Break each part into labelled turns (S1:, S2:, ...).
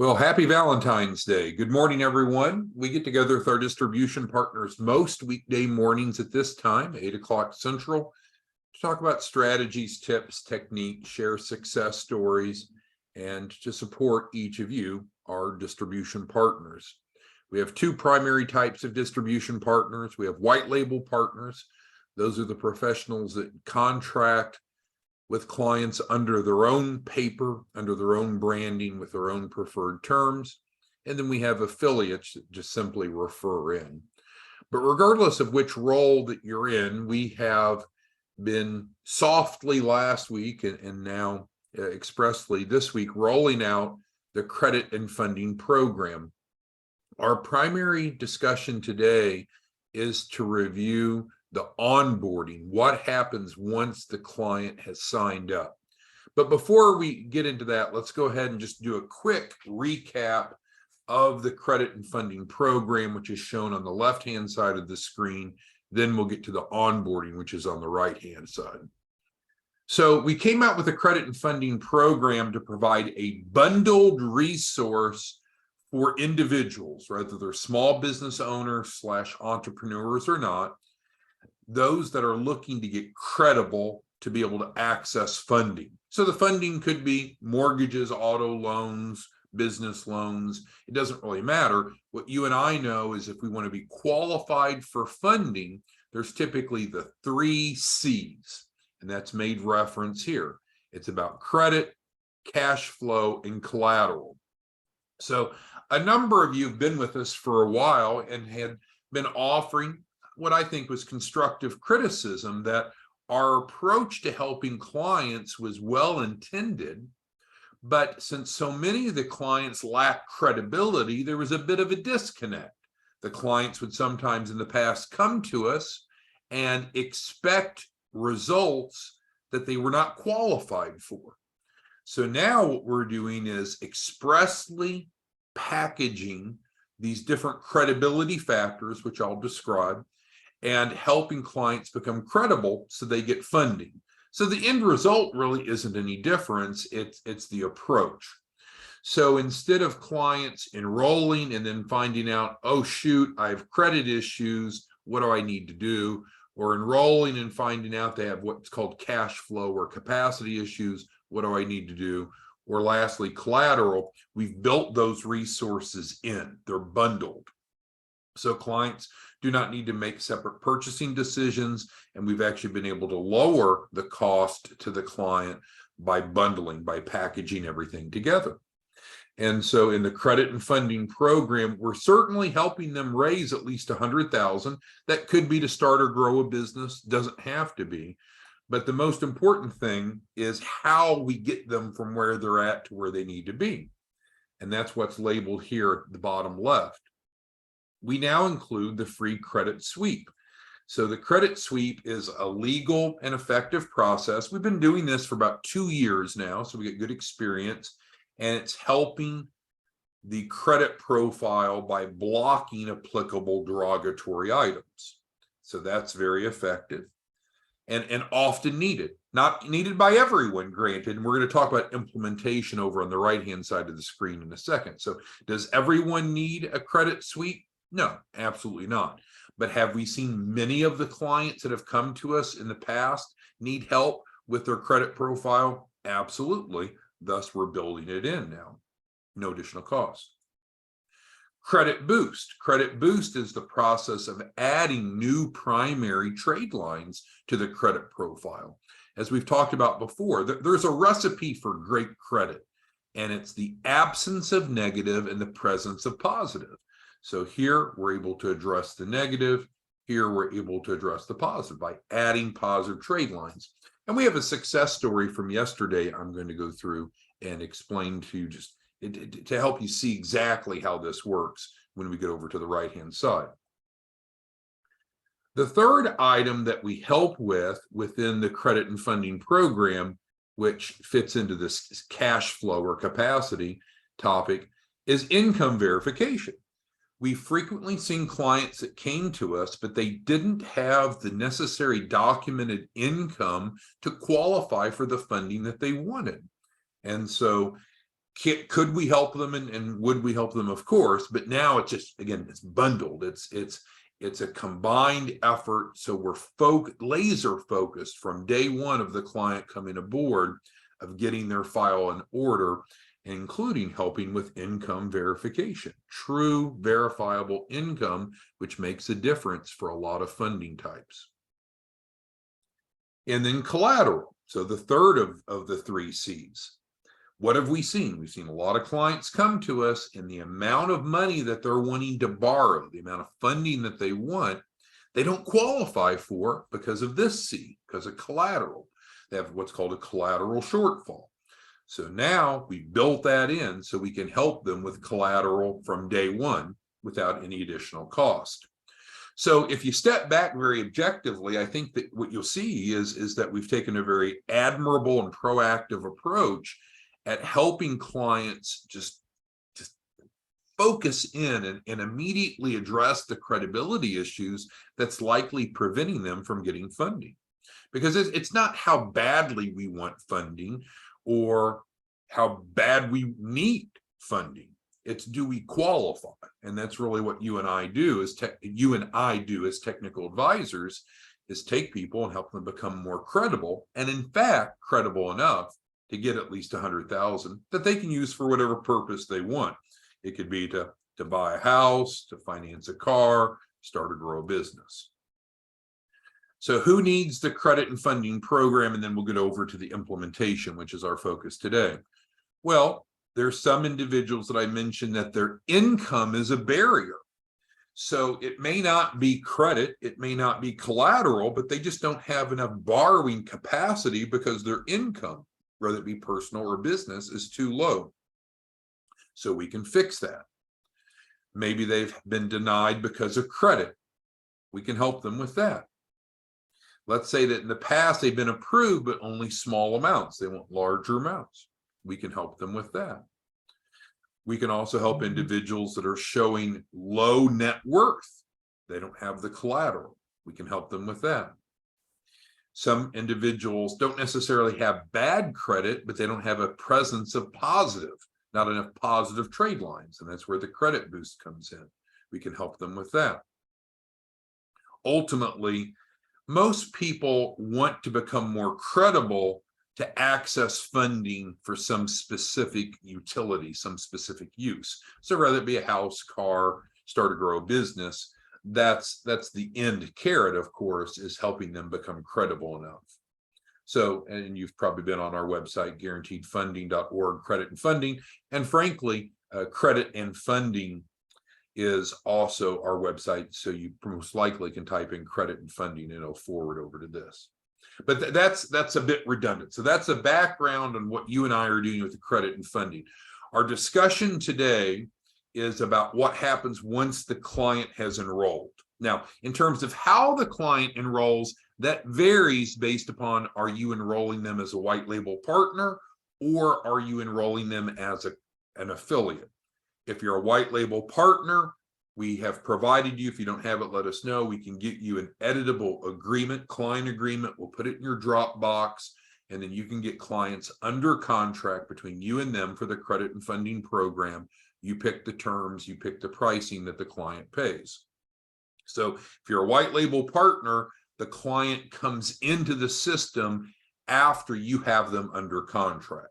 S1: Well, happy Valentine's Day. Good morning, everyone. We get together with our distribution partners most weekday mornings at this time, 8 o'clock Central, to talk about strategies, tips, techniques, share success stories, and to support each of you, our distribution partners. We have two primary types of distribution partners. We have white label partners. Those are the professionals that contract with clients under their own paper, under their own branding, with their own preferred terms. And then we have affiliates that just simply refer in. But regardless of which role that you're in, we have been softly last week and now expressly this week rolling out the credit and funding program. Our primary discussion today is to review the onboarding, what happens once the client has signed up. But before we get into that, let's go ahead and just do a quick recap of the credit and funding program, which is shown on the left-hand side of the screen. Then we'll get to the onboarding, which is on the right-hand side. So we came out with a credit and funding program to provide a bundled resource for individuals, whether they're small business owners / entrepreneurs or not, those that are looking to get credible to be able to access funding. So the funding could be mortgages, auto loans, business loans. It doesn't really matter. What you and I know is if we want to be qualified for funding, there's typically the 3 C's, and that's made reference here. It's about credit, cash flow, and collateral. So a number of you have been with us for a while and had been offering what I think was constructive criticism, that our approach to helping clients was well intended, but since so many of the clients lack credibility, there was a bit of a disconnect. The clients would sometimes in the past come to us and expect results that they were not qualified for. So now what we're doing is expressly packaging these different credibility factors, which I'll describe, and helping clients become credible so they get funding. So the end result really isn't any difference. It's the approach. So instead of clients enrolling and then finding out, oh, shoot, I have credit issues, what do I need to do? Or enrolling and finding out they have what's called cash flow or capacity issues, what do I need to do? Or lastly, collateral, we've built those resources in, they're bundled. So clients do not need to make separate purchasing decisions, and we've actually been able to lower the cost to the client by bundling, by packaging everything together. And so in the credit and funding program, we're certainly helping them raise at least $100,000. That could be to start or grow a business, doesn't have to be. But the most important thing is how we get them from where they're at to where they need to be. And that's what's labeled here at the bottom left. We now include the free credit sweep. So the credit sweep is a legal and effective process. We've been doing this for about 2 years now, so we get good experience, and it's helping the credit profile by blocking applicable derogatory items. So that's very effective and often needed. Not needed by everyone, granted, and we're going to talk about implementation over on the right-hand side of the screen in a second. So does everyone need a credit sweep? No, absolutely not. But have we seen many of the clients that have come to us in the past need help with their credit profile? Absolutely. Thus, we're building it in now. No additional cost. Credit boost. Credit boost is the process of adding new primary trade lines to the credit profile. As we've talked about before, there's a recipe for great credit, and it's the absence of negative and the presence of positive. So here we're able to address the negative. Here we're able to address the positive by adding positive trade lines. And we have a success story from yesterday I'm going to go through and explain to you just to help you see exactly how this works when we get over to the right-hand side. The third item that we help with within the credit and funding program, which fits into this cash flow or capacity topic, is income verification. We've frequently seen clients that came to us, but they didn't have the necessary documented income to qualify for the funding that they wanted. And so Could we help them, and would we help them? Of course, but now it's just, again, it's bundled. It's a combined effort. So we're laser focused from day one of the client coming aboard of getting their file in order, including helping with income verification, true verifiable income, which makes a difference for a lot of funding types. And then collateral. So the third of the 3 C's. What have we seen? We've seen a lot of clients come to us, and the amount of money that they're wanting to borrow, the amount of funding that they want, they don't qualify for because of this C, because of collateral. They have what's called a collateral shortfall. So now we built that in so we can help them with collateral from day one without any additional cost. So if you step back very objectively, I think that what you'll see is that we've taken a very admirable and proactive approach at helping clients just focus in and immediately address the credibility issues that's likely preventing them from getting funding. Because it's not how badly we want funding or how bad we need funding. It's, do we qualify? And that's really what you and I do as technical advisors, is take people and help them become more credible, and in fact credible enough to get at least 100,000 that they can use for whatever purpose they want. It could be to buy a house, to finance a car, start or grow a business. So who needs the credit and funding program? And then we'll get over to the implementation, which is our focus today. Well, there's some individuals that I mentioned that their income is a barrier. So it may not be credit, it may not be collateral, but they just don't have enough borrowing capacity because their income, whether it be personal or business, is too low. So we can fix that. Maybe they've been denied because of credit. We can help them with that. Let's say that in the past they've been approved, but only small amounts. They want larger amounts. We can help them with that. We can also help individuals that are showing low net worth. They don't have the collateral. We can help them with that. Some individuals don't necessarily have bad credit, but they don't have a presence of positive, not enough positive trade lines. And that's where the credit boost comes in. We can help them with that. Ultimately, most people want to become more credible to access funding for some specific utility, some specific use. So rather it be a house, car, start or grow a business, that's the end carrot, of course, is helping them become credible enough. So, and you've probably been on our website, guaranteedfunding.org, credit and funding. And frankly, credit and funding is also our website. So you most likely can type in credit and funding and it'll forward over to this. But that's a bit redundant. So that's a background on what you and I are doing with the credit and funding. Our discussion today is about what happens once the client has enrolled. Now, in terms of how the client enrolls, that varies based upon, are you enrolling them as a white label partner or are you enrolling them as an affiliate? If you're a white label partner, we have provided you, if you don't have it, let us know. We can get you an editable agreement, client agreement. We'll put it in your Dropbox, and then you can get clients under contract between you and them for the credit and funding program. You pick the terms, you pick the pricing that the client pays. So if you're a white label partner, the client comes into the system after you have them under contract.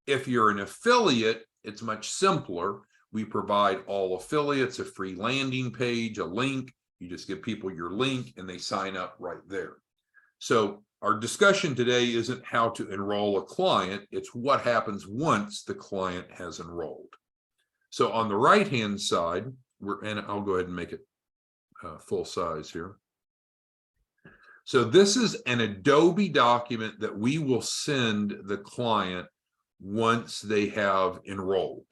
S1: If you're an affiliate, it's much simpler. We provide all affiliates a free landing page, a link. You just give people your link and they sign up right there. So our discussion today isn't how to enroll a client, it's what happens once the client has enrolled. So on the right-hand side, and I'll go ahead and make it full size here. So this is an Adobe document that we will send the client once they have enrolled.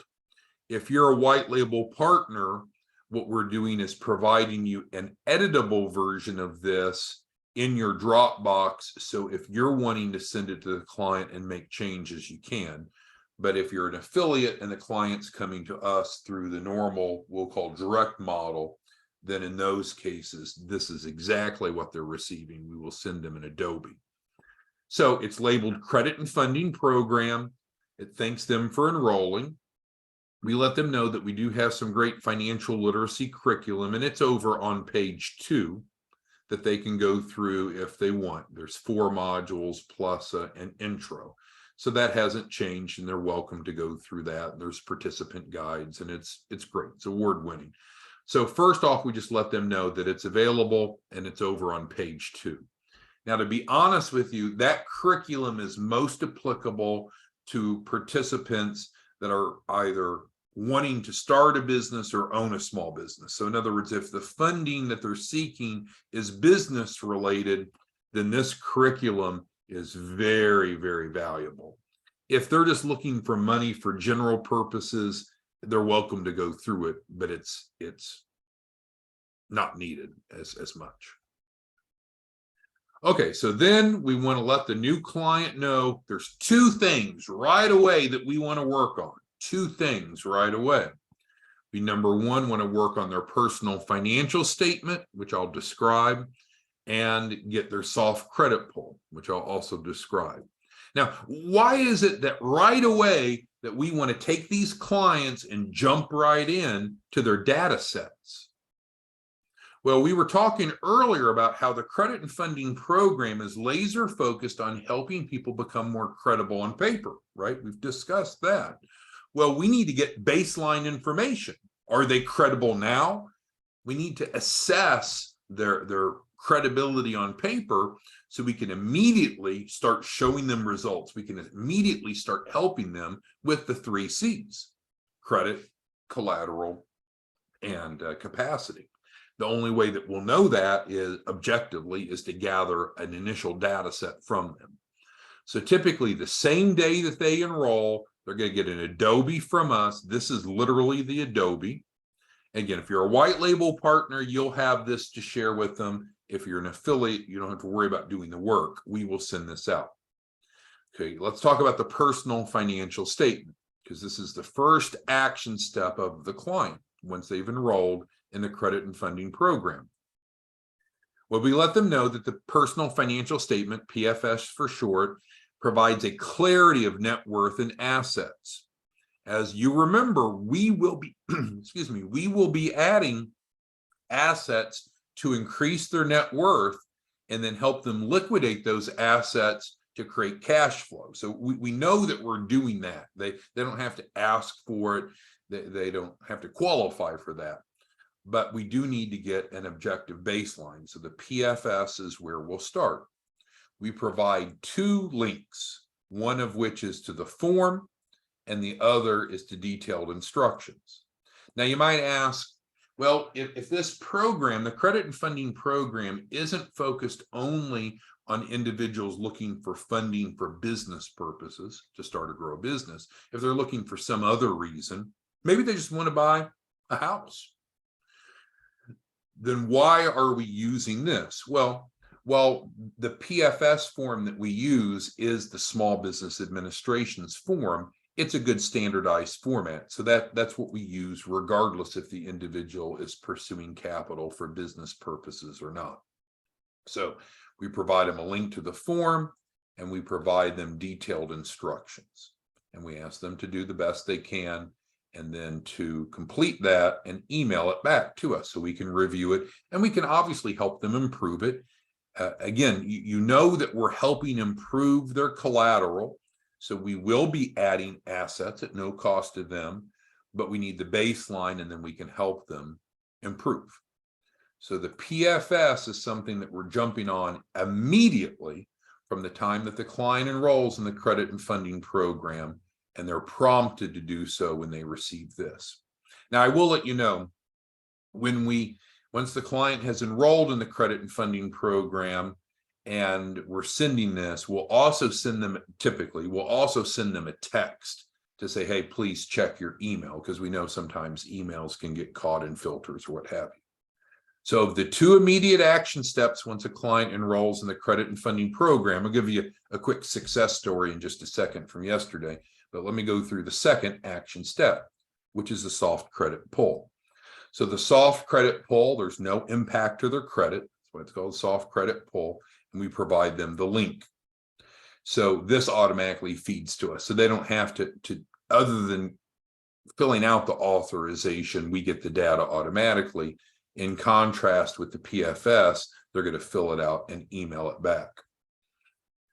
S1: If you're a white label partner, what we're doing is providing you an editable version of this in your Dropbox. So if you're wanting to send it to the client and make changes, you can. But if you're an affiliate and the client's coming to us through the normal, we'll call direct model, then in those cases, this is exactly what they're receiving. We will send them an Adobe. So it's labeled Credit and Funding Program. It thanks them for enrolling. We let them know that we do have some great financial literacy curriculum, and it's over on page 2 that they can go through if they want. There's 4 modules plus an intro. So that hasn't changed, and they're welcome to go through that. There's participant guides, and it's great. It's award-winning. So first off, we just let them know that it's available, and it's over on page 2. Now, to be honest with you, that curriculum is most applicable to participants that are either wanting to start a business or own a small business. So in other words, if the funding that they're seeking is business related, then this curriculum is very, very valuable. If they're just looking for money for general purposes, they're welcome to go through it, but it's not needed as much. Okay, so then we want to let the new client know there's 2 things right away that we want to work on. 2 things right away. We, number 1, want to work on their personal financial statement, which I'll describe, and get their soft credit pull, which I'll also describe. Now, why is it that right away that we want to take these clients and jump right in to their data sets? Well, we were talking earlier about how the credit and funding program is laser focused on helping people become more credible on paper, right? We've discussed that. Well, we need to get baseline information. Are they credible now? We need to assess their credibility on paper so we can immediately start showing them results. We can immediately start helping them with the 3 C's: credit, collateral, and capacity. The only way that we'll know that is objectively is to gather an initial data set from them. So typically the same day that they enroll, they're going to get an Adobe from us. This is literally the Adobe. Again, if you're a white label partner, you'll have this to share with them. If you're an affiliate, you don't have to worry about doing the work. We will send this out. Okay, let's talk about the personal financial statement, because this is the first action step of the client once they've enrolled in the credit and funding program. Well, we let them know that the personal financial statement, PFS for short, provides a clarity of net worth and assets. As you remember, we will be, we will be adding assets to increase their net worth and then help them liquidate those assets to create cash flow. So we know that we're doing that. They don't have to ask for it. They don't have to qualify for that. But we do need to get an objective baseline. So the PFS is where we'll start. We provide 2 links, one of which is to the form and the other is to detailed instructions. Now you might ask, well, if this program, the credit and funding program, isn't focused only on individuals looking for funding for business purposes to start or grow a business, if they're looking for some other reason, maybe they just want to buy a house, then why are we using this? Well, the PFS form that we use is the Small Business Administration's form. It's a good standardized format. So that's what we use regardless if the individual is pursuing capital for business purposes or not. So we provide them a link to the form and we provide them detailed instructions. And we ask them to do the best they can and then to complete that and email it back to us so we can review it and we can obviously help them improve it. Again, you know that we're helping improve their collateral. So we will be adding assets at no cost to them, but we need the baseline and then we can help them improve. So the PFS is something that we're jumping on immediately from the time that the client enrolls in the credit and funding program, and they're prompted to do so when they receive this. Now, I will let you know, once the client has enrolled in the credit and funding program and we're sending this, we'll also send them a text to say, hey, please check your email, because we know sometimes emails can get caught in filters or what have you. So the 2 immediate action steps once a client enrolls in the credit and funding program, I'll give you a quick success story in just a second from yesterday, but let me go through the second action step, which is the soft credit pull. So the soft credit pull, there's no impact to their credit. That's what it's called, soft credit pull, and we provide them the link. So this automatically feeds to us. So they don't have to other than filling out the authorization, we get the data automatically. In contrast with the PFS, they're going to fill it out and email it back.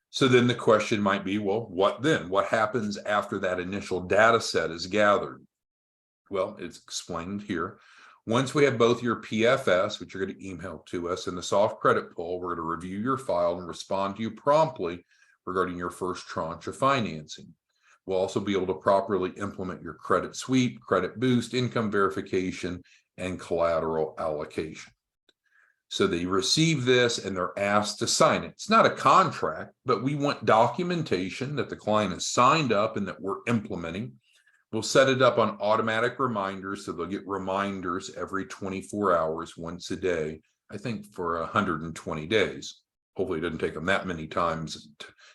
S1: So then the question might be, well, what then? What happens after that initial data set is gathered? Well, it's explained here. Once we have both your PFS, which you're going to email to us, and the soft credit pull, we're going to review your file and respond to you promptly regarding your first tranche of financing. We'll also be able to properly implement your credit sweep, credit boost, income verification, and collateral allocation. So they receive this and they're asked to sign it. It's not a contract, but we want documentation that the client has signed up and that we're implementing. We'll set it up on automatic reminders, so they'll get reminders every 24 hours, once a day, I think for 120 days. Hopefully it doesn't take them that many times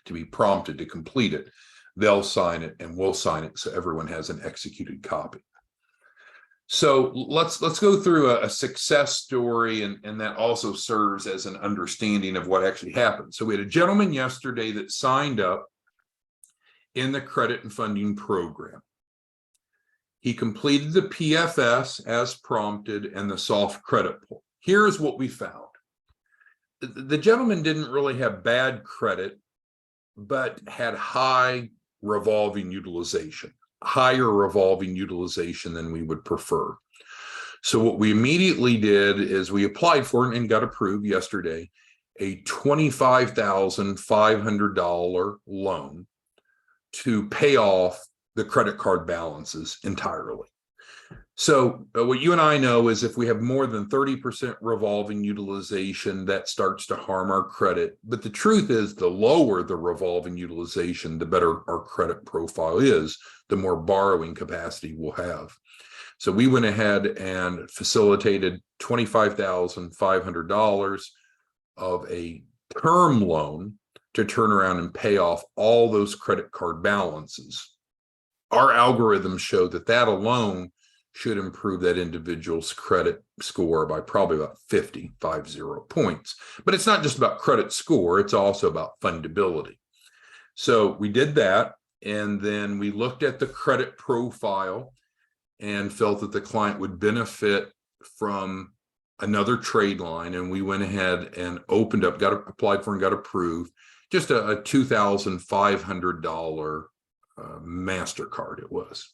S1: to be prompted to complete it. They'll sign it and we'll sign it so everyone has an executed copy. So let's go through a success story, and that also serves as an understanding of what actually happened. So we had a gentleman yesterday that signed up in the credit and funding program. He completed the PFS as prompted and the soft credit pull. Here's what we found. The gentleman didn't really have bad credit, but had high revolving utilization. Higher revolving utilization than we would prefer. So what we immediately did is we applied for it and got approved yesterday, a $25,500 loan to pay off the credit card balances entirely. So what you and I know is if we have more than 30% revolving utilization, that starts to harm our credit. But the truth is, the lower the revolving utilization, the better our credit profile is, the more borrowing capacity we'll have. So we went ahead and facilitated $25,500 of a term loan to turn around and pay off all those credit card balances. Our algorithms show that that alone should improve that individual's credit score by probably about 50 points. But it's not just about credit score, it's also about fundability. So we did that, and then we looked at the credit profile and felt that the client would benefit from another trade line, and we went ahead and opened up, applied for and got approved, just a $2,500 MasterCard it was.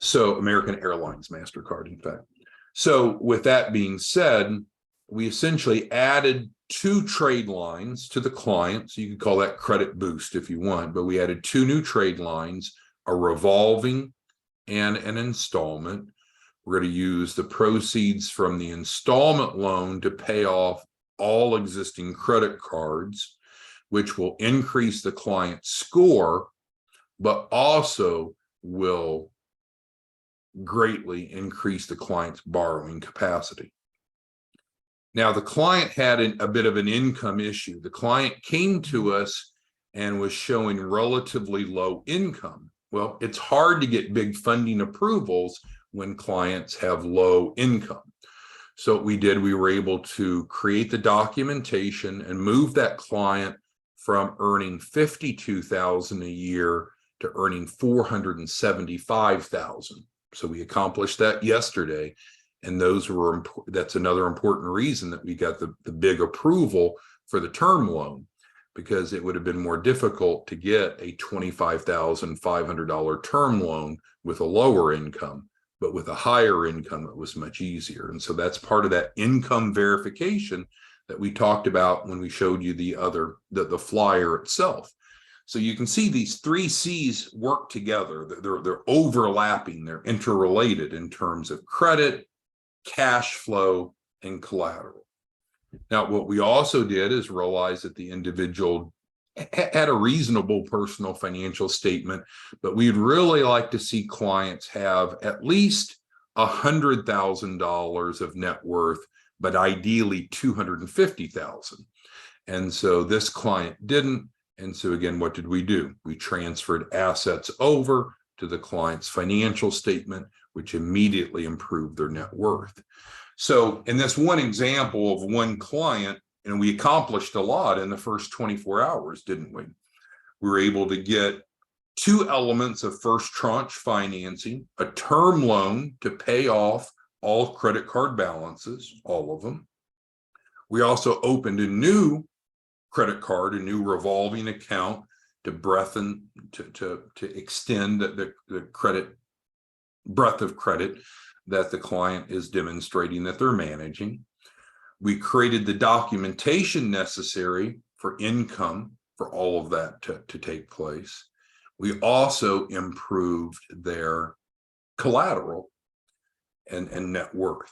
S1: So American Airlines MasterCard, in fact. So with that being said, we essentially added 2 trade lines to the client. So you could call that credit boost if you want, but we added 2 new trade lines, a revolving and an installment. We're going to use the proceeds from the installment loan to pay off all existing credit cards, which will increase the client's score, but also will greatly increase the client's borrowing capacity. Now, the client had a bit of an income issue. The client came to us and was showing relatively low income. Well, it's hard to get big funding approvals when clients have low income. So what we did, we were able to create the documentation and move that client from earning $52,000 a year to earning $475,000. So we accomplished that yesterday, and that's another important reason that we got the big approval for the term loan, because it would have been more difficult to get a $25,500 term loan with a lower income, but with a higher income, it was much easier. And so that's part of that income verification that we talked about when we showed you the flyer itself. So you can see these 3 C's work together. They're overlapping, they're interrelated in terms of credit, cash flow, and collateral. Now, what we also did is realize that the individual had a reasonable personal financial statement, but we'd really like to see clients have at least $100,000 of net worth, but ideally $250,000. And so this client didn't. And so again, what did we do? We transferred assets over to the client's financial statement, which immediately improved their net worth. So in this one example of one client, and we accomplished a lot in the first 24 hours, didn't we? We were able to get 2 elements of first tranche financing, a term loan to pay off all credit card balances, all of them. We also opened a new credit card, a new revolving account to extend the credit breadth of credit that the client is demonstrating that they're managing. We created the documentation necessary for income for all of that to take place. We also improved their collateral and net worth.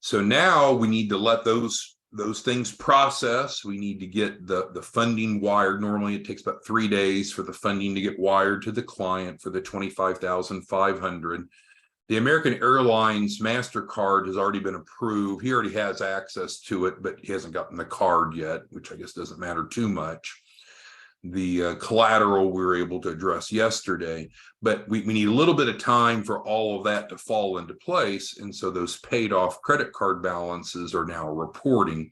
S1: So now we need to let those things process. We need to get the funding wired. Normally it takes about 3 days for the funding to get wired to the client for the $25,500. The American Airlines MasterCard has already been approved. He already has access to it, but he hasn't gotten the card yet, which I guess doesn't matter too much. The collateral we were able to address yesterday, but we need a little bit of time for all of that to fall into place. And so those paid off credit card balances are now reporting.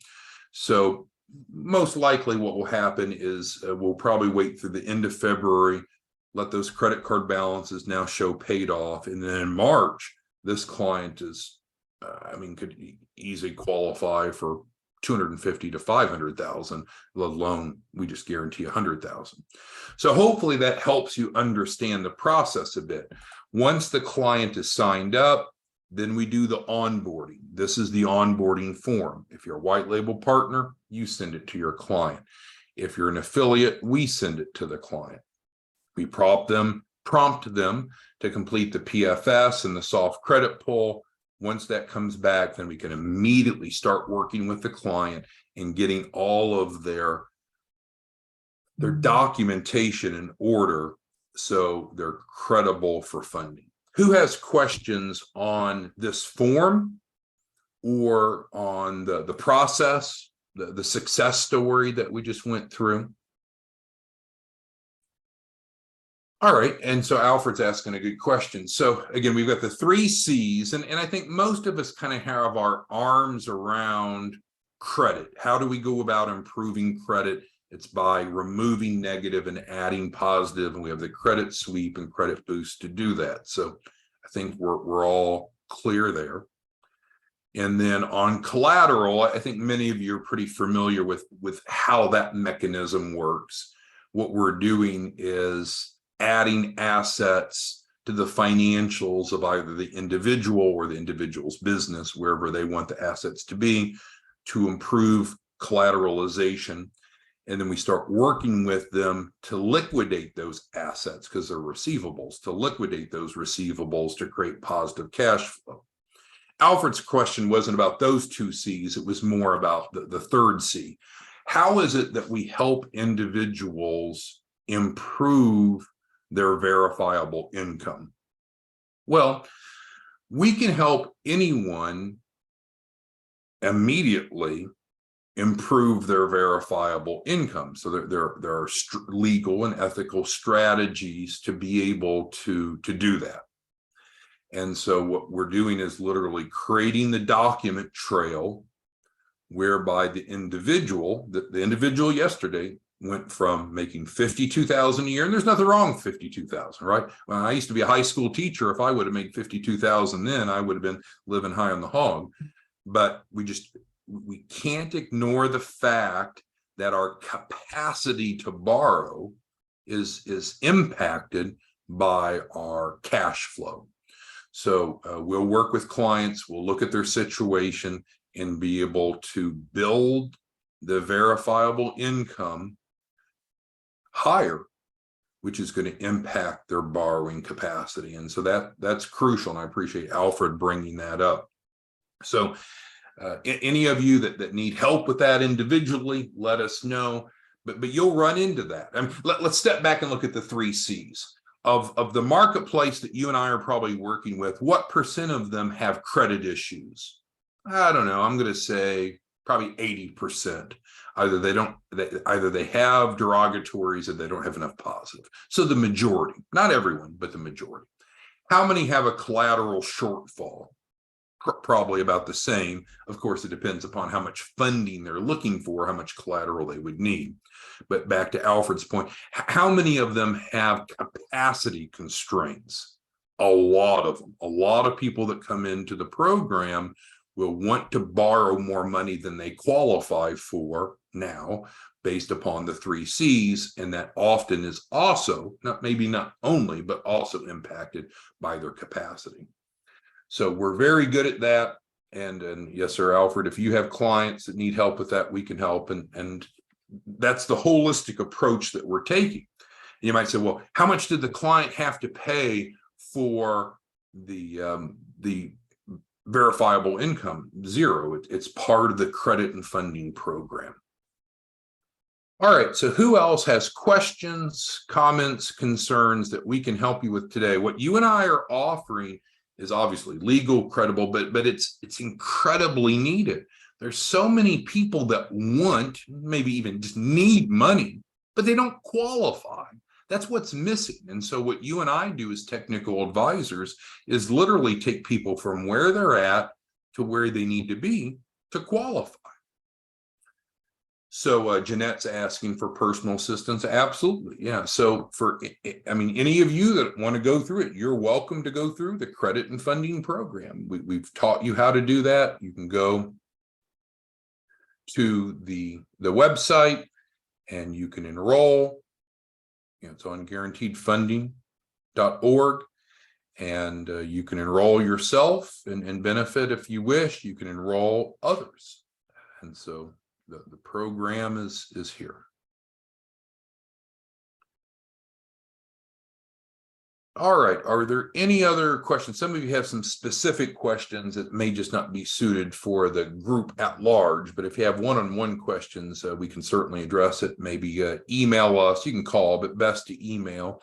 S1: So most likely what will happen is we'll probably wait through the end of February, let those credit card balances now show paid off. And then in March, this client is, could easily qualify for 250 to 500,000, let alone we just guarantee 100,000. So hopefully that helps you understand the process a bit. Once the client is signed up, then we do the onboarding. This is the onboarding form. If you're a white label partner, you send it to your client. If you're an affiliate, we send it to the client. We prompt them to complete the PFS and the soft credit pull. Once that comes back, then we can immediately start working with the client and getting all of their documentation in order so they're credible for funding. Who has questions on this form or on the process, the success story that we just went through? All right, and so Alfred's asking a good question. So again, we've got the 3 C's, and I think most of us kind of have our arms around credit. How do we go about improving credit? It's by removing negative and adding positive, and we have the credit sweep and credit boost to do that. So I think we're all clear there. And then on collateral, I think many of you are pretty familiar with how that mechanism works. What we're doing is adding assets to the financials of either the individual or the individual's business, wherever they want the assets to be, to improve collateralization. And then we start working with them to liquidate those assets because they're receivables, to liquidate those receivables to create positive cash flow. Alfred's question wasn't about those 2 C's, it was more about the 3rd C. How is it that we help individuals improve their verifiable income? Well, we can help anyone immediately improve their verifiable income. So there are legal and ethical strategies to be able to do that. And so what we're doing is literally creating the document trail whereby the individual yesterday went from making $52,000 a year, and there's nothing wrong with $52,000, right? When I used to be a high school teacher, if I would have made $52,000 then, I would have been living high on the hog. But we can't ignore the fact that our capacity to borrow is impacted by our cash flow. So we'll work with clients, we'll look at their situation and be able to build the verifiable income higher, which is going to impact their borrowing capacity. And so that's crucial. And I appreciate Alfred bringing that up. So any of you that need help with that individually, let us know. But you'll run into that. Let's step back and look at the 3 C's. Of the marketplace that you and I are probably working with, what % of them have credit issues? I don't know. I'm going to say probably 80%. Either they have derogatories or they don't have enough positive. So the majority, not everyone, but the majority. How many have a collateral shortfall? probably about the same. Of course, it depends upon how much funding they're looking for, how much collateral they would need. But back to Alfred's point, how many of them have capacity constraints? A lot of them. A lot of people that come into the program will want to borrow more money than they qualify for now, based upon the 3 C's, and that often is also, maybe not only, but also impacted by their capacity. So we're very good at that. And yes, sir, Alfred, if you have clients that need help with that, we can help. And that's the holistic approach that we're taking. You might say, well, how much did the client have to pay for the verifiable income? Zero. It's part of the credit and funding program. All right, so who else has questions, comments, concerns that we can help you with today? What you and I are offering is obviously legal, credible, but it's incredibly needed. There's so many people that want, maybe even just need money, but they don't qualify. That's what's missing. And so what you and I do as technical advisors is literally take people from where they're at to where they need to be to qualify. So Jeanette's asking for personal assistance. Absolutely. Yeah. So any of you that want to go through it, you're welcome to go through the credit and funding program. We've taught you how to do that. You can go to the website and you can enroll. It's on guaranteedfunding.org, and you can enroll yourself and benefit if you wish. You can enroll others. And so the program is here. All right. Are there any other questions? Some of you have some specific questions that may just not be suited for the group at large, but if you have one-on-one questions, we can certainly address it. Maybe email us. You can call, but best to email.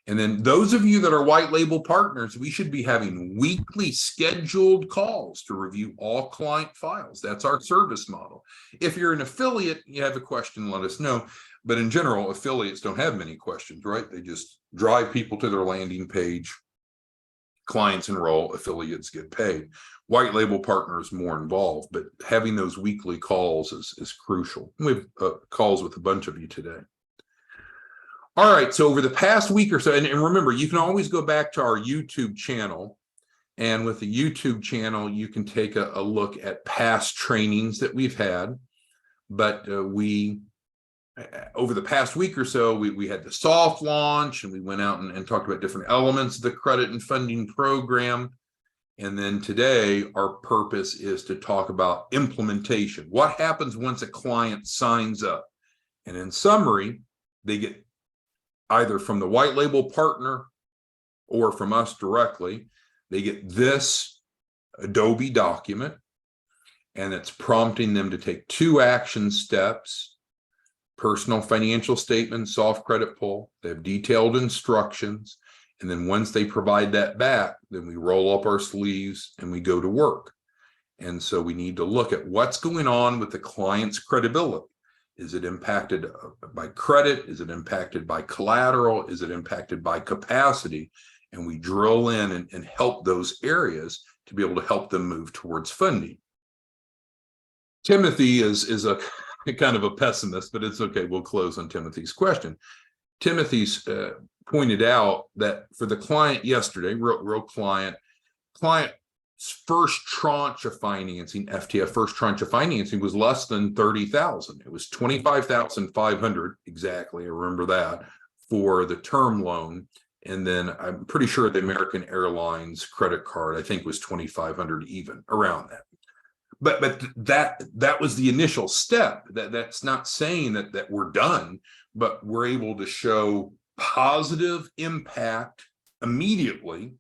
S1: And then those of you that are white label partners, we should be having weekly scheduled calls to review all client files. That's our service model. If you're an affiliate, you have a question, let us know. But in general, affiliates don't have many questions, right? They just drive people to their landing page. Clients enroll, affiliates get paid. White label partners more involved, but having those weekly calls is crucial. We have calls with a bunch of you today. All right, so over the past week or so, and remember, you can always go back to our YouTube channel, and with the YouTube channel, you can take a look at past trainings that we've had. But over the past week or so, we had the soft launch, and we went out and talked about different elements of the credit and funding program. And then today, our purpose is to talk about implementation. What happens once a client signs up? And in summary, they get either from the white label partner or from us directly, they get this Adobe document, and it's prompting them to take 2 action steps: personal financial statement, soft credit pull. They have detailed instructions. And then once they provide that back, then we roll up our sleeves and we go to work. And so we need to look at what's going on with the client's credibility. Is it impacted by credit? Is it impacted by collateral? Is it impacted by capacity? And we drill in and help those areas to be able to help them move towards funding. Timothy is a kind of a pessimist, but it's okay. We'll close on Timothy's question. Timothy's pointed out that for the client yesterday, real client's first tranche of financing, FTF first tranche of financing, was less than 30,000. It was 25,500 exactly. I remember that for the term loan. And then I'm pretty sure the American Airlines credit card, I think, was 2,500 even, around that. But that was the initial step. That's not saying that we're done, but we're able to show positive impact immediately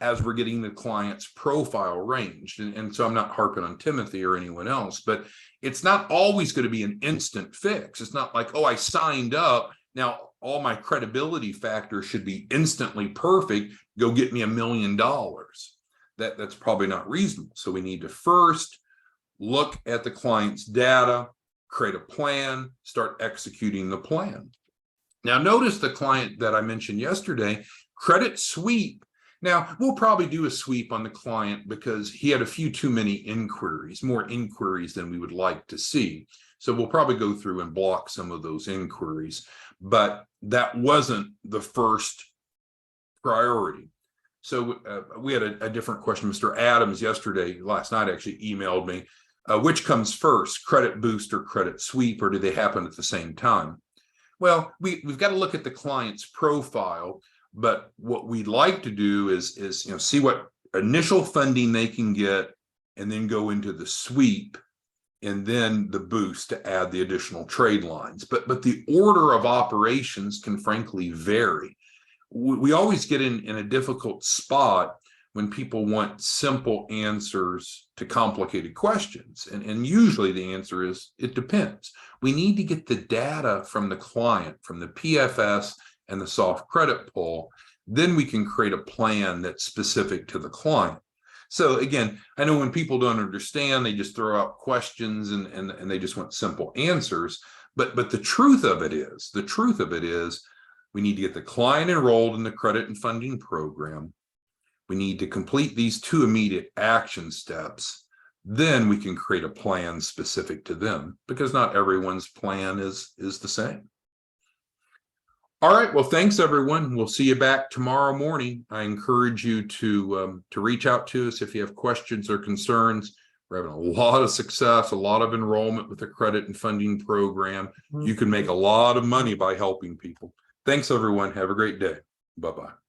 S1: as we're getting the client's profile ranged. And so I'm not harping on Timothy or anyone else, but it's not always going to be an instant fix. It's not like, oh, I signed up, now all my credibility factors should be instantly perfect, go get me $1 million. That's probably not reasonable. So we need to first look at the client's data, create a plan, start executing the plan. Now, notice the client that I mentioned yesterday, credit sweep. Now, we'll probably do a sweep on the client because he had a few too many inquiries, more inquiries than we would like to see. So we'll probably go through and block some of those inquiries, but that wasn't the first priority. So we had a different question. Mr. Adams last night actually emailed me, which comes first, credit boost or credit sweep, or do they happen at the same time? Well, we've got to look at the client's profile, but what we'd like to do is see what initial funding they can get and then go into the sweep and then the boost to add the additional trade lines. But the order of operations can frankly vary. We always get in a difficult spot when people want simple answers to complicated questions. And usually the answer is, it depends. We need to get the data from the client, from the PFS and the soft credit pull. Then we can create a plan that's specific to the client. So again, I know when people don't understand, they just throw out questions and they just want simple answers. But the truth of it is, we need to get the client enrolled in the credit and funding program. We need to complete these 2 immediate action steps. Then we can create a plan specific to them, because not everyone's plan is the same. All right, well, thanks everyone. We'll see you back tomorrow morning. I encourage you to reach out to us if you have questions or concerns. We're having a lot of success, a lot of enrollment with the credit and funding program. You can make a lot of money by helping people. Thanks, everyone. Have a great day. Bye-bye.